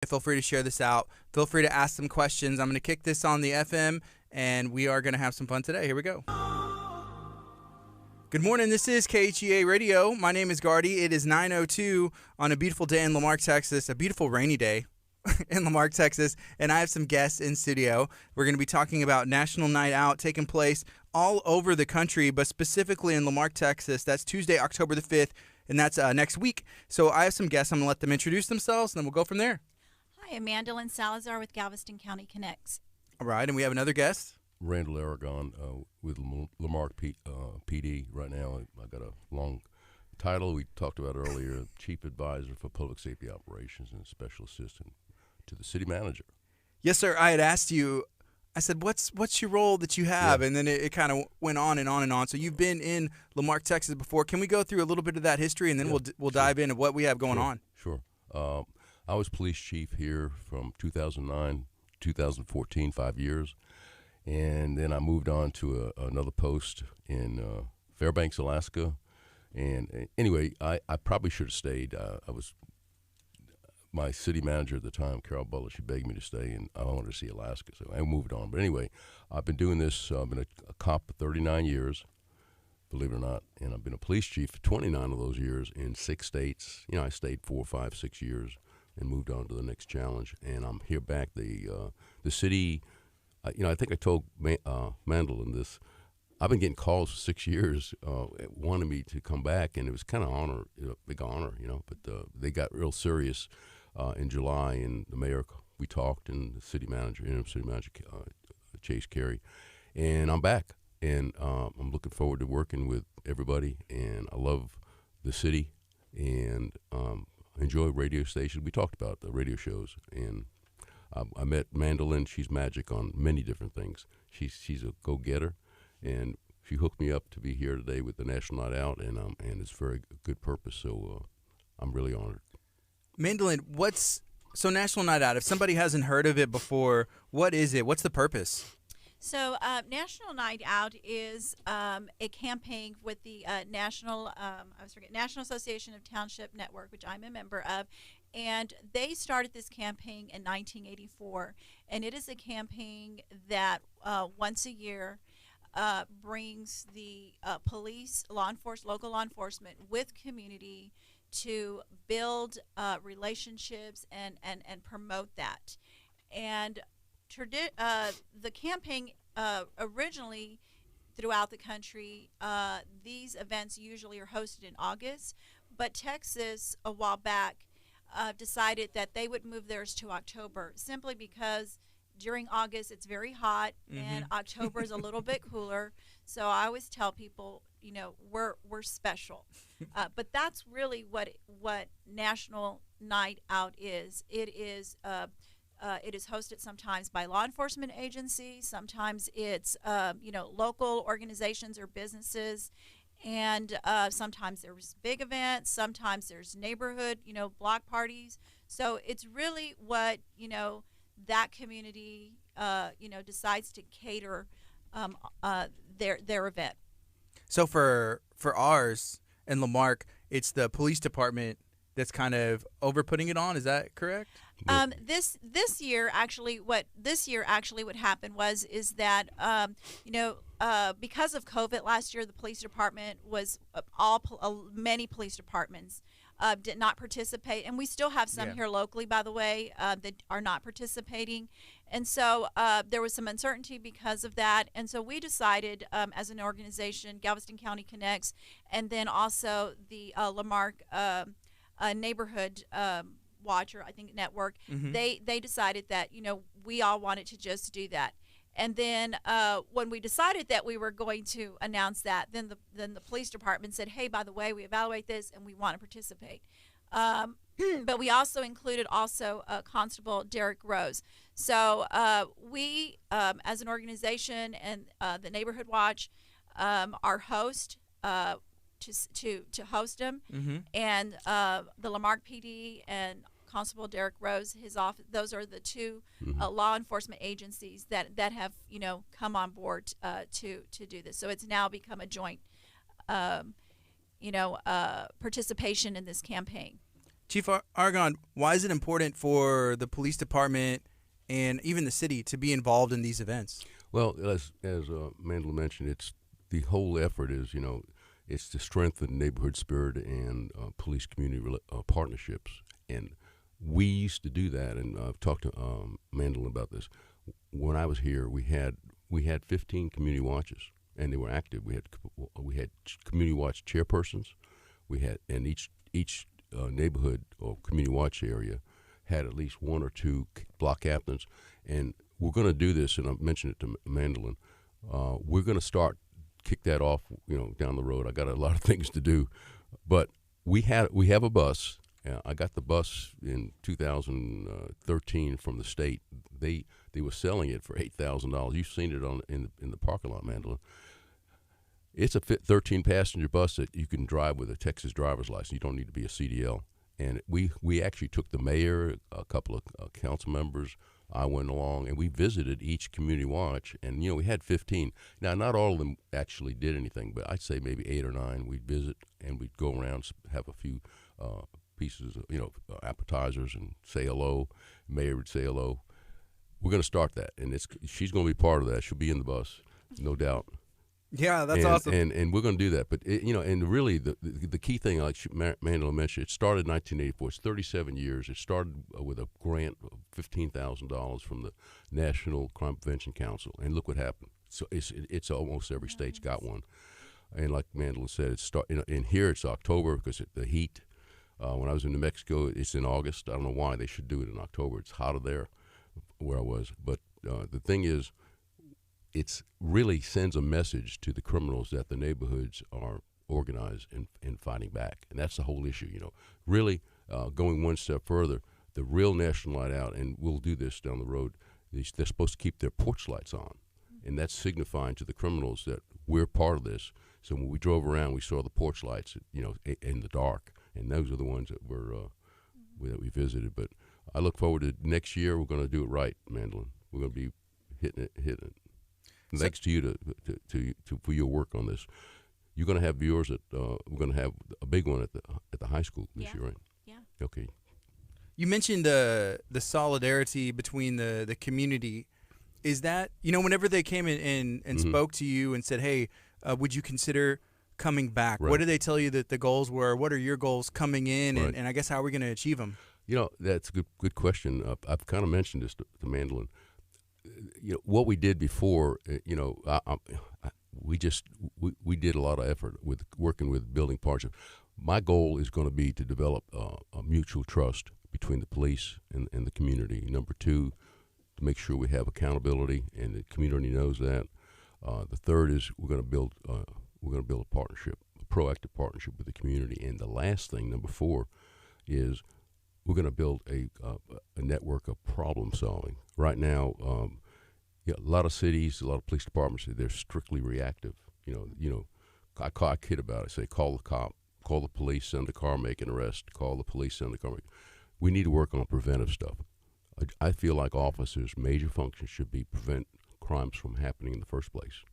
Feel free to share this out. Feel free to ask some questions. I'm going to kick this on the FM, and we are going to have some fun today. Here we go. Good morning. This is KHEA Radio. My name is Gardy. It is 9:02 on a beautiful day in Lamarck, Texas. A beautiful rainy day in Lamarck, Texas. And I have some guests in studio. We're going to be talking about National Night Out taking place all over the country, but specifically in Lamarck, Texas. That's Tuesday, October the 5th, and that's next week. So I have some guests. I'm going to let them introduce themselves, and then we'll go from there. Hi, I'm Mandolin Salazar with Galveston County Connects. All right, and we have another guest. Randall Aragon with Lamarck PD right now. I got a long title we talked about earlier, Chief Advisor for Public Safety Operations and Special Assistant to the City Manager. Yes, sir. I had asked you, I said, what's your role that you have? Yeah. And then it kind of went on and on and on. So you've been in Lamarck, Texas before. Can we go through a little bit of that history, and then we'll dive into what we have going on? Sure. I was police chief here from 2009 2014, 5 years. And then I moved on to another post in Fairbanks, Alaska. And anyway, I probably should have stayed. I was my city manager at the time, Carol Butler. She begged me to stay, and I wanted to see Alaska, so I moved on. But anyway, I've been doing this. I've been a cop for 39 years, believe it or not, and I've been a police chief for 29 of those years in 6 states. You know, I stayed 4, 5, 6 years and moved on to the next challenge. And I'm here back. The city. I think I told Mandolin this. I've been getting calls for 6 years wanting me to come back, and it was kind of big honor, But they got real serious in July, and the mayor, we talked, and the city manager, Chase Carey, and I'm back, and I'm looking forward to working with everybody, and I love the city, and enjoy radio stations. We talked about the radio shows, and I met Mandolin. She's magic on many different things. She's a go-getter, and she hooked me up to be here today with the National Night Out, and it's for a good purpose. So I'm really honored. Mandolin, so National Night Out? If somebody hasn't heard of it before, what is it? What's the purpose? So National Night Out is a campaign with the National Association of Township Network, which I'm a member of. And they started this campaign in 1984, and it is a campaign that once a year brings the police, local law enforcement with community to build relationships and promote that. And the campaign originally throughout the country, these events usually are hosted in August, but Texas a while back decided that they would move theirs to October simply because during August it's very hot and October is a little bit cooler. So I always tell people, we're special. But that's really what National Night Out is. It is hosted sometimes by law enforcement agencies. Sometimes it's local organizations or businesses. And sometimes there's big events, sometimes there's neighborhood, block parties. So it's really what, that community, decides to cater their event. So for ours in Lamarck, it's the police department that's kind of putting it on. Is that correct? This year actually what happened is that because of COVID last year, the police department was many police departments did not participate, and we still have some here locally, by the way, that are not participating. And so there was some uncertainty because of that. And so we decided as an organization, Galveston County Connects, and then also the Lamarck Neighborhood Watcher, I think, network, they decided that, we all wanted to just do that. And then when we decided that we were going to announce that, then the police department said, hey, by the way, we evaluate this and we want to participate. But we also included Constable Derek Rose. So we, as an organization and the Neighborhood Watch, our host to host him, and the Lamarck PD and Constable Derek Rose, his office. Those are the two law enforcement agencies that have come on board to do this. So it's now become a joint participation in this campaign. Chief Argon, why is it important for the police department and even the city to be involved in these events? Well, as Mandel mentioned, it's the whole effort is, it's to strengthen neighborhood spirit and police community partnerships. And we used to do that, and I've talked to Mandel about this. When I was here, we had 15 community watches, and they were active. We had community watch chairpersons. And each neighborhood or community watch area had at least one or two block captains. And we're going to do this, and I mentioned it to Mandolin. We're going to kick that off, down the road. I got a lot of things to do, but we have a bus. I got the bus in 2013 from the state. They were selling it for $8,000. You've seen it in the parking lot, Mandolin. It's a 13-passenger bus that you can drive with a Texas driver's license. You don't need to be a CDL. And we actually took the mayor, a couple of council members. I went along, and we visited each community watch, and we had 15. Now, not all of them actually did anything, but I'd say maybe 8 or 9. We'd visit, and we'd go around, have a few pieces of appetizers, and say hello. Mayor would say hello. We're going to start that, and she's going to be part of that. She'll be in the bus, no doubt. Yeah, that's awesome. And we're going to do that. But, and really the key thing, like Mandela mentioned, it started in 1984. It's 37 years. It started with a grant of $15,000 from the National Crime Prevention Council. And look what happened. So it's almost every state's got one. And like Mandela said, in here it's October because the heat. When I was in New Mexico, it's in August. I don't know why they should do it in October. It's hotter there where I was. But the thing is, it really sends a message to the criminals that the neighborhoods are organized and fighting back. And that's the whole issue, Really going one step further, the real National Night Out, and we'll do this down the road, they're supposed to keep their porch lights on. And that's signifying to the criminals that we're part of this. So when we drove around, we saw the porch lights, in the dark. And those are the ones that that we visited. But I look forward to next year. We're going to do it right, Mandolin. We're going to be hitting it. Thanks to you for your work on this. You're going to have viewers that we're going to have a big one at the high school this year, right? Yeah. Okay. You mentioned the solidarity between the community. Is that whenever they came in and spoke to you and said, "Hey, would you consider coming back?" Right. What did they tell you that the goals were? What are your goals coming in, Right. and I guess how are we going to achieve them? That's a good question. I've kind of mentioned this to Mandolin. What we did before, we did a lot of effort with working with building partnership. My goal is going to be to develop a mutual trust between the police and the community. Number 2, to make sure we have accountability and the community knows that. The third is we're going to build a partnership, a proactive partnership with the community. And the last thing, number 4, is we're going to build a network of problem solving. Right now, a lot of cities, a lot of police departments, they're strictly reactive. I kid about it. Say, call the cop, call the police, send a car, make an arrest. Call the police, send a car. We need to work on preventive stuff. I feel like officers' major function should be prevent crimes from happening in the first place.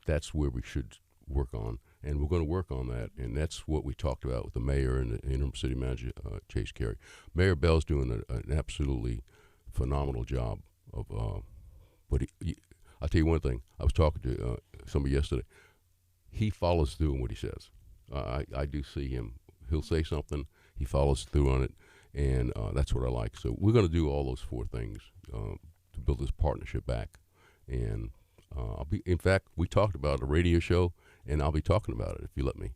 That's where we should work on, and we're going to work on that, and that's what we talked about with the mayor and the interim city manager, Chase Carey. Mayor Bell's doing an absolutely phenomenal job of but I'll tell you one thing. I was talking to somebody yesterday. He follows through on what he says. I do see him. He'll say something. He follows through on it, and that's what I like. So we're going to do all those 4 things to build this partnership back. And in fact, we talked about a radio show, and I'll be talking about it if you let me,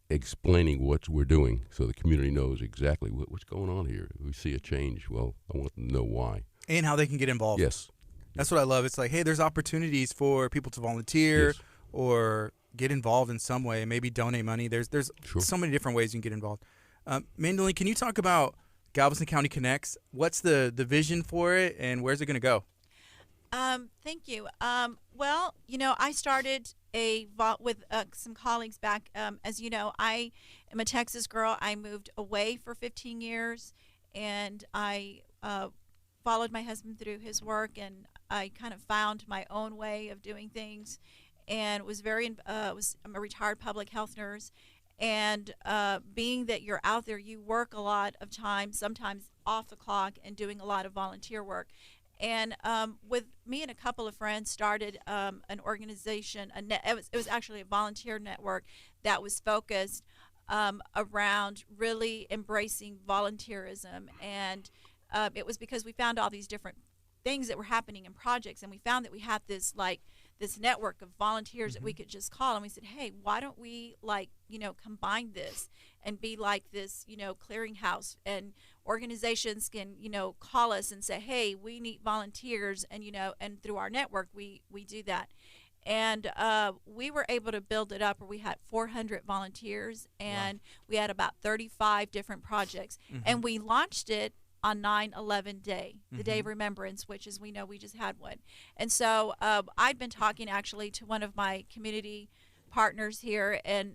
explaining what we're doing so the community knows exactly what's going on here. If we see a change, well, I want them to know why. And how they can get involved. Yes. That's what I love. It's like, hey, there's opportunities for people to volunteer Yes. or get involved in some way, maybe donate money. There's Sure. so many different ways you can get involved. Mandolin, can you talk about Galveston County Connects? What's the vision for it, and where's it going to go? Thank you. Well, I started with some colleagues back. As you know, I am a Texas girl. I moved away for 15 years, and I followed my husband through his work, and I kind of found my own way of doing things, and I'm a retired public health nurse, And being that you're out there, you work a lot of time, sometimes off the clock, and doing a lot of volunteer work. And with me and a couple of friends started an organization. It was actually a volunteer network that was focused around really embracing volunteerism. And it was because we found all these different things that were happening in projects, and we found that we had this network of volunteers that we could just call, and we said, hey, why don't we combine this and be like this clearinghouse, and organizations can call us and say, hey, we need volunteers, and and through our network we do that. And we were able to build it up where we had 400 volunteers, and we had about 35 different projects, and we launched it on 9/11 day, the Day of Remembrance, which, as we know, we just had one. And so I'd been talking actually to one of my community partners here, and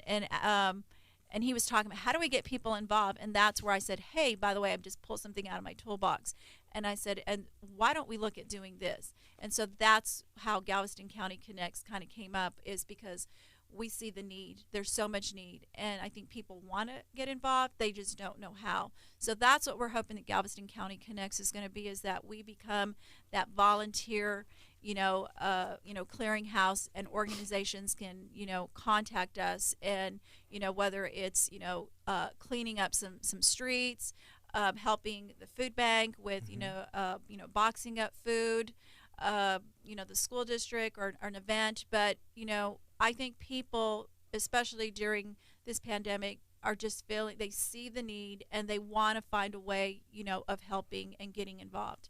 he was talking about how do we get people involved, and that's where I said, hey, by the way, I've just pulled something out of my toolbox, and I said, and why don't we look at doing this? And so that's how Galveston County Connects kind of came up, is because we see the need. There's so much need, and I think people want to get involved. They just don't know how. So that's what we're hoping that Galveston County Connects is going to be, is that we become that volunteer, clearinghouse, and organizations can, contact us, and, whether it's, cleaning up some streets, helping the food bank with, boxing up food, the school district or an event. But, I think people, especially during this pandemic, are just feeling, they see the need, and they want to find a way, of helping and getting involved.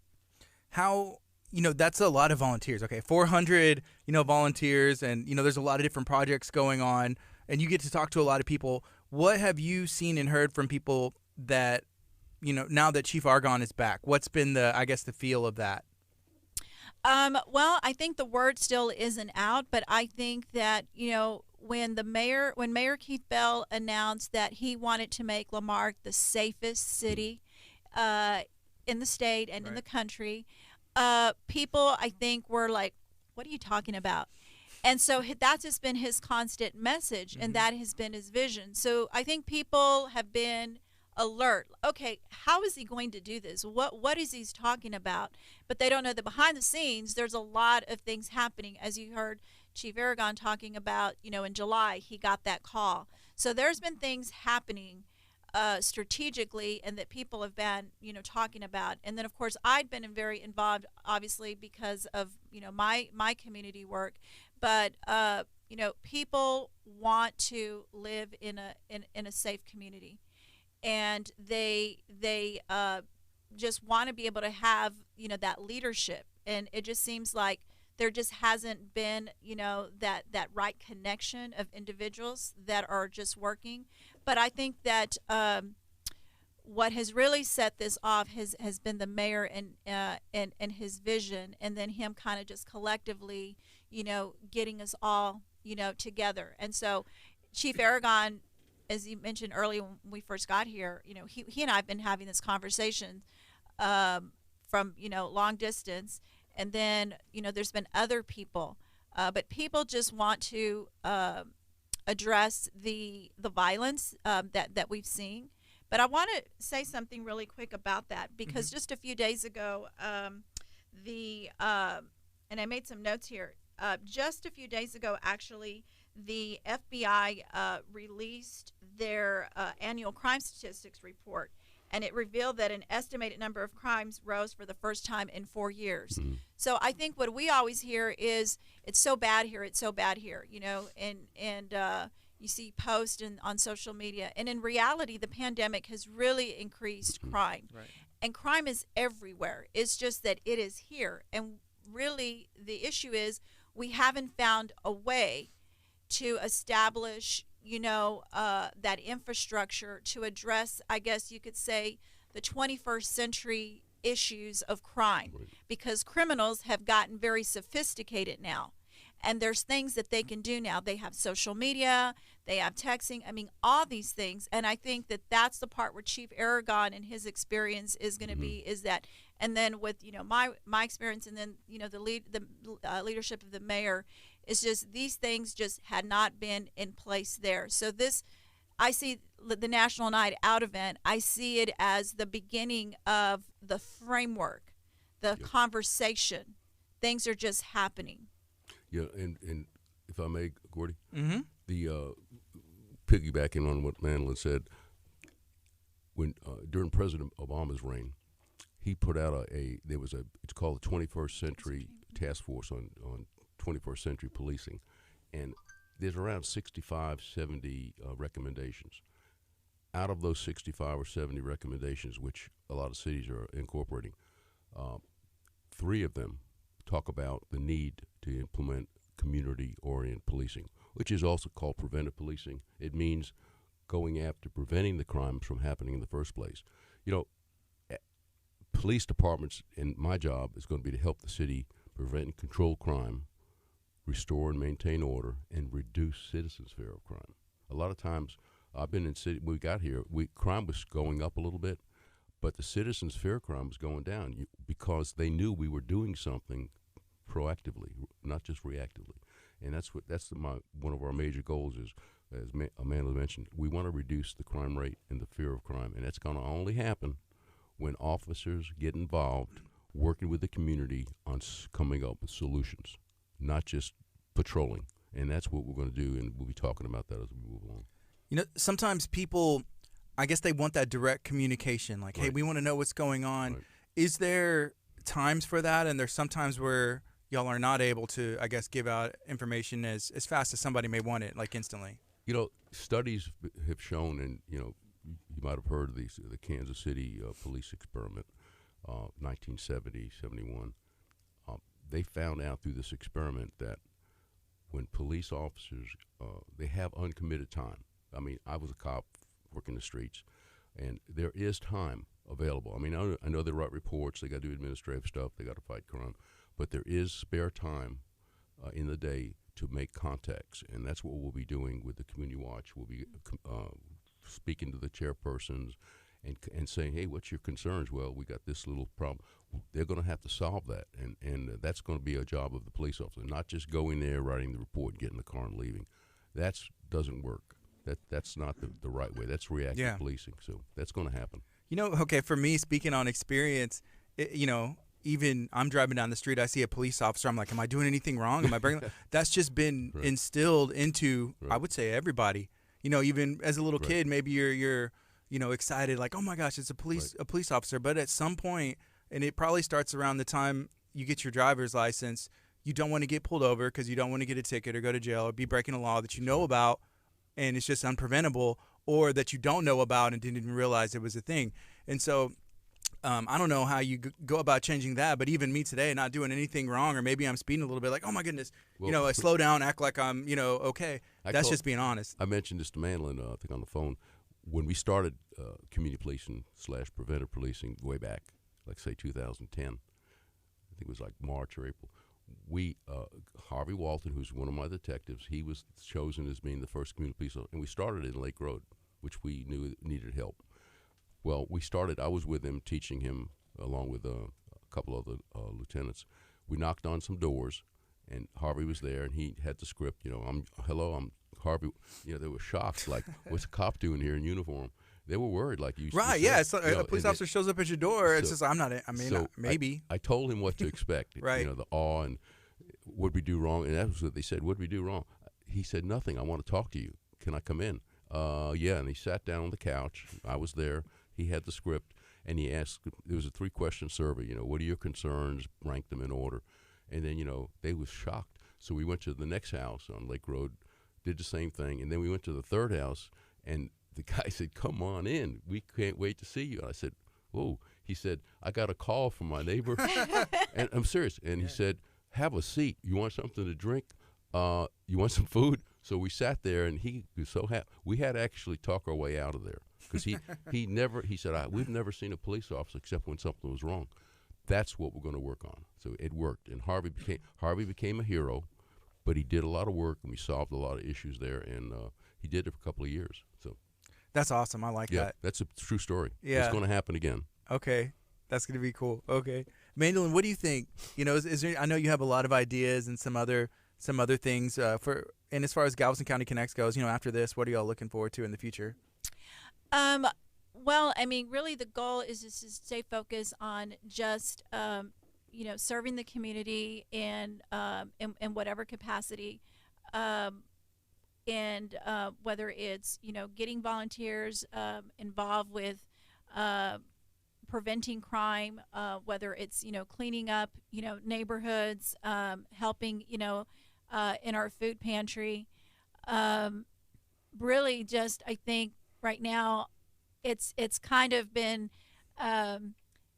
How, that's a lot of volunteers. Okay, 400, volunteers, and, there's a lot of different projects going on, and you get to talk to a lot of people. What have you seen and heard from people that, now that Chief Arredondo is back? What's been the feel of that? Well, I think the word still isn't out, but I think that, when Mayor Keith Bell announced that he wanted to make Lamarck the safest city in the state and in the country, people, I think, were like, what are you talking about? And so that's just been his constant message, and that has been his vision. So I think people have been alert. Okay, how is he going to do this? What is he talking about? But they don't know that behind the scenes there's a lot of things happening. As you heard Chief Arredondo talking about, in July he got that call. So there's been things happening strategically, and that people have been, talking about. And then, of course, I'd been very involved, obviously, because of, my community work. But people want to live in a safe community, and they just want to be able to have, that leadership. And it just seems like there just hasn't been, that right connection of individuals that are just working. But I think that what has really set this off has been the mayor and his vision, and then him kind of just collectively, getting us all, together. And so Chief Arredondo, as you mentioned earlier when we first got here, he and I have been having this conversation from, long distance. And then, there's been other people. But people just want to address the violence that we've seen. But I want to say something really quick about that, because just a few days ago, and I made some notes here, just a few days ago, actually, the FBI released their annual crime statistics report, and it revealed that an estimated number of crimes rose for the first time in 4 years. So I think what we always hear is, it's so bad here, it's so bad here, and you see posts on social media. And in reality, the pandemic has really increased crime. Right. And crime is everywhere. It's just that it is here. And really, the issue is we haven't found a way to establish, that infrastructure to address, I guess you could say, the 21st century issues of crime. Right. Because criminals have gotten very sophisticated now. And there's things that they can do now. They have social media, they have texting, all these things. And I think that that's the part where Chief Arredondo and his experience is going to be, is that, and then with, my experience, and then, the leadership of the mayor, is just these things just had not been in place there. So this, I see the National Night Out event, I see it as the beginning of the framework, the conversation. Things are just happening. Yeah, and if I may, Gordy, Mm-hmm. the piggybacking on what Mandolin said, when during President Obama's reign, he put out it's called the 21st Century Task Force on 21st Century Policing, and there's around 65, 70 recommendations. Out of those 65 or 70 recommendations, which a lot of cities are incorporating, 3 of them talk about the need to implement community-oriented policing, which is also called preventive policing. It means going after preventing the crimes from happening in the first place. You know, police departments, and my job is going to be to help the city prevent and control crime, restore and maintain order, and reduce citizens' fear of crime. A lot of times, I've been in city. When we got here, crime was going up a little bit, but the citizens' fear of crime was going down because they knew we were doing something proactively, not just reactively. And that's one of our major goals is, as Amanda mentioned, we want to reduce the crime rate and the fear of crime, and that's going to only happen when officers get involved, working with the community on coming up with solutions, not just patrolling. And that's what we're going to do, and we'll be talking about that as we move along. You know, sometimes people, I guess they want that direct communication. Like, Right. hey, we want to know what's going on. Right. Is there times for that? And there's sometimes where y'all are not able to, I guess, give out information as fast as somebody may want it, like instantly. You know, studies have shown, and you might have heard of the Kansas City police experiment, 1970, 71. They found out through this experiment that when police officers, they have uncommitted time. I mean, I was a cop working the streets, and there is time available. I mean, I know they write reports, they got to do administrative stuff, they got to fight crime, but there is spare time in the day to make contacts, and that's what we'll be doing with the Community Watch. We'll be speaking to the chairpersons and saying, hey, what's your concerns? Well, we got this little problem. They're going to have to solve that, and that's going to be a job of the police officer, not just going there, writing the report, getting in the car and leaving. That doesn't work. That's not the right way. That's reactive policing, so that's going to happen. You know, okay, for me, speaking on experience, even I'm driving down the street, I see a police officer, I'm like, am I doing anything wrong? Am I bringing? That's just been instilled into, I would say, everybody. You know, even as a little kid, maybe you're excited, like, oh my gosh, it's a police officer. But at some point, and it probably starts around the time you get your driver's license, you don't want to get pulled over because you don't want to get a ticket or go to jail or be breaking a law that you know about, and it's just unpreventable, or that you don't know about and didn't even realize it was a thing. And so I don't know how you go about changing that, but even me today, not doing anything wrong, or maybe I'm speeding a little bit, like, oh my goodness, I slow down, act like I'm, okay. That's just being honest. I mentioned this to Mandolin, I think on the phone, when we started community policing / preventive policing way back, like say 2010, I think it was like March or April. We, Harvey Walton, who's one of my detectives, he was chosen as being the first community police officer, and we started in Lake Road, which we knew needed help. Well, I was with him, teaching him, along with a couple other lieutenants. We knocked on some doors, and Harvey was there, and he had the script, I'm Harvey. They were shocked, like, what's a cop doing here in uniform? They were worried, like you right, said. Yeah, it's a police officer shows up at your door, it's just, maybe. I told him what to expect, right. The awe, and what'd we do wrong? And that was what they said, what'd we do wrong? He said, nothing, I want to talk to you. Can I come in? Yeah, and he sat down on the couch. I was there. He had the script, and he asked, there was a 3-question survey, what are your concerns, rank them in order. And then, they was shocked. So we went to the next house on Lake Road, did the same thing, and then we went to the third house, and the guy said, come on in, we can't wait to see you. And I said, whoa. He said, I got a call from my neighbor, and I'm serious. And he said, have a seat. You want something to drink? You want some food? So we sat there, and he was so happy. We had to actually talk our way out of there, because he said, we've never seen a police officer except when something was wrong. That's what we're going to work on. So it worked, and Harvey became a hero, but he did a lot of work, and we solved a lot of issues there, and he did it for a couple of years. So that's awesome. I like that. That's a true story. Yeah. It's going to happen again. Okay. That's going to be cool. Okay. Mandolin, what do you think? Is there, I know you have a lot of ideas and some other some other things and as far as Galveston County Connects goes, after this, what are y'all looking forward to in the future? Well, I mean, really, the goal is just to stay focused on just serving the community in whatever capacity, and whether it's getting volunteers involved with preventing crime, whether it's cleaning up neighborhoods, helping in our food pantry. Really, just I think right now, it's kind of been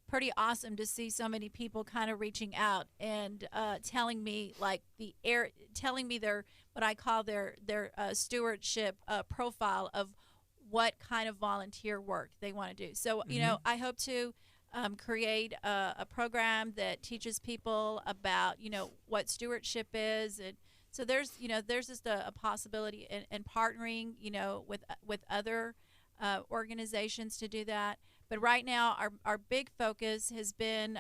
pretty awesome to see so many people kind of reaching out and telling me telling me their what I call their stewardship profile of what kind of volunteer work they want to do. So I hope to create a program that teaches people about what stewardship is, and so there's just a possibility in partnering with other organizations to do that. But right now, our big focus has been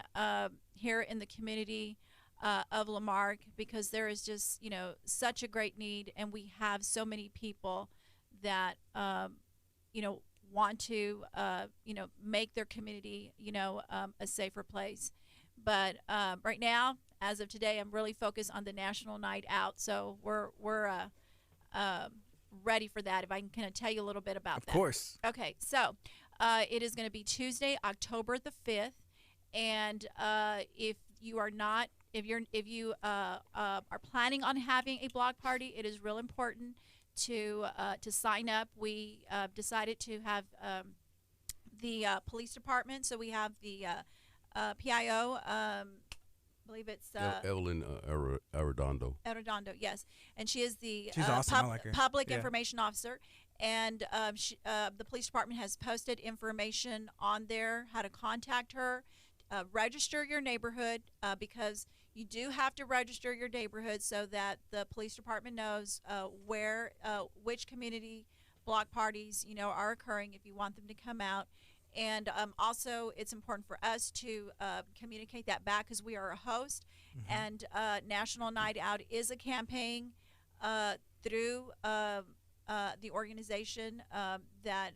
here in the community of Lamarck, because there is just such a great need, and we have so many people that want to make their community a safer place. But right now, as of today, I'm really focused on the National Night Out. So we're ready for that. If I can kind of tell you a little bit about that. Of course. Okay, so it is going to be Tuesday, October the 5th, and if you are planning on having a block party, it is real important to sign up. We decided to have the police department, so we have the PIO. I believe it's Evelyn Arredondo. Arredondo, yes, and she is the She's awesome. I like her. public information officer. And the police department has posted information on there how to contact her. Register your neighborhood, because you do have to register your neighborhood so that the police department knows which community block parties are occurring if you want them to come out. And also, it's important for us to communicate that back, because we are a host. And National Night Out is a campaign through the organization that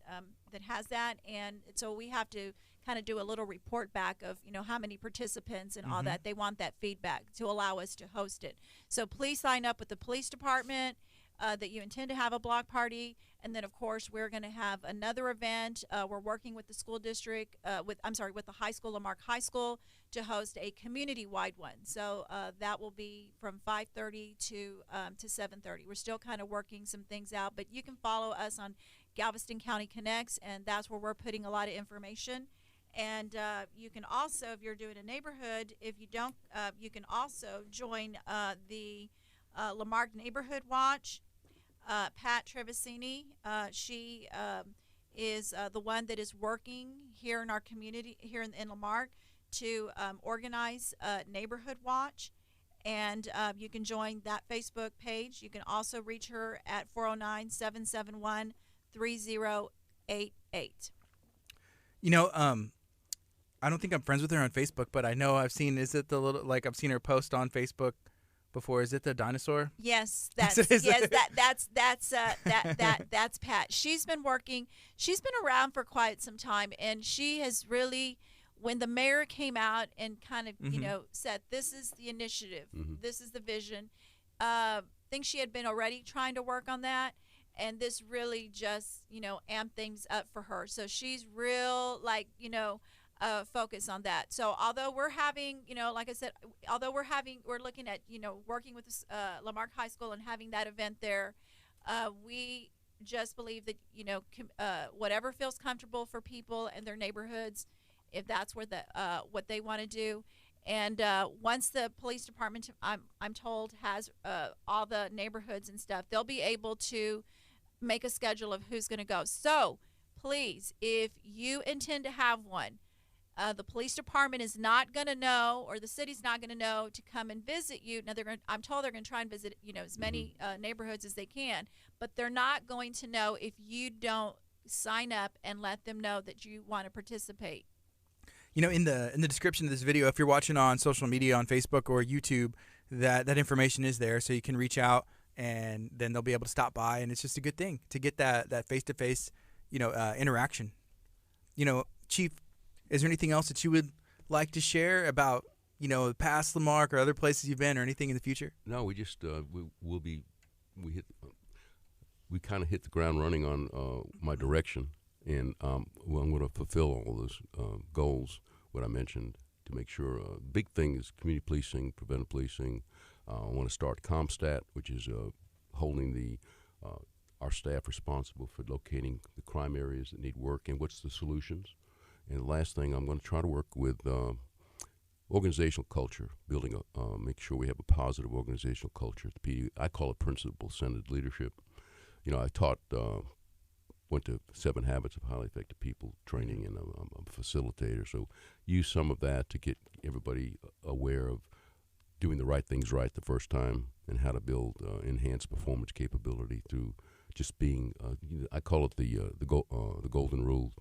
has that, and so we have to kind of do a little report back of how many participants and all that. They want that feedback to allow us to host it. So please sign up with the police department that you intend to have a block party, and then of course we're going to have another event. We're working with the school district, with the high school, Lamarck High School, to host a community-wide one. So that will be from 5:30 to 7:30. We're still kind of working some things out, but you can follow us on Galveston County Connects, and that's where we're putting a lot of information. And you can also, if you're doing a neighborhood, if you don't, you can also join the Lamarck Neighborhood Watch. Pat Trevisini, she is the one that is working here in our community, here in Lamarck, to organize Neighborhood Watch. And you can join that Facebook page. You can also reach her at 409-771-3088. I don't think I'm friends with her on Facebook, but I know I've seen, is it the little, I've seen her post on Facebook before. Is it the dinosaur? Yes, that's Pat. She's been around for quite some time, and she has really, when the mayor came out and kind of said, this is the initiative, this is the vision, I think she had been already trying to work on that, and this really just amped things up for her. So she's real focus on that. So although we're having, like I said, we're looking at, working with Lamarck High School and having that event there, we just believe that, whatever feels comfortable for people in their neighborhoods, if that's where what they want to do. And once the police department, I'm told, has all the neighborhoods and stuff, they'll be able to make a schedule of who's going to go. So please, if you intend to have one, the police department is not going to know, or the city's not going to know, to come and visit you. Now, I'm told they're going to try and visit, as many neighborhoods as they can, but they're not going to know if you don't sign up and let them know that you want to participate. In the description of this video, if you're watching on social media, on Facebook or YouTube, that information is there, so you can reach out, and then they'll be able to stop by, and it's just a good thing to get that face-to-face, interaction. Chief, is there anything else that you would like to share about, the past Lamarck or other places you've been, or anything in the future? No, we just we kind of hit the ground running on my direction, and I'm going to fulfill all those goals, what I mentioned, to make sure. Big thing is community policing, preventive policing. I want to start CompStat, which is holding our staff responsible for locating the crime areas that need work and what's the solutions. And the last thing, I'm going to try to work with organizational culture, building make sure we have a positive organizational culture. I call it principle-centered leadership. I taught, went to 7 Habits of Highly Effective People training, and I'm a facilitator. So use some of that to get everybody aware of doing the right things right the first time, and how to build enhanced performance capability through just being. I call it the golden rule.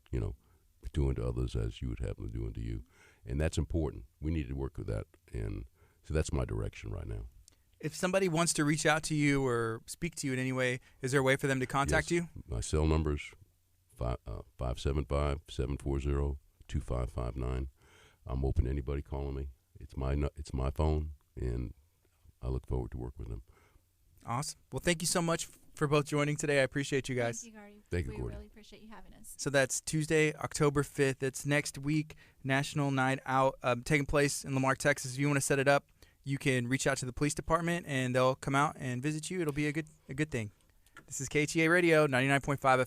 Do unto others as you would have them do unto you, and that's important. We need to work with that, and so that's my direction right now. If somebody wants to reach out to you or speak to you in any way, is there a way for them to contact you? My cell number's 575-740-2559. I'm open to anybody calling me. It's my phone, and I look forward to working with them. Awesome. Well, thank you so much for both joining today. I appreciate you guys. Thank you, Gardy. Thank you, We Gordon. really appreciate you having us. So that's Tuesday, October 5th. It's next week, National Night Out, taking place in Lamarck, Texas. If you want to set it up, you can reach out to the police department, and they'll come out and visit you. It'll be a good thing. This is KTA Radio, 99.5 FM.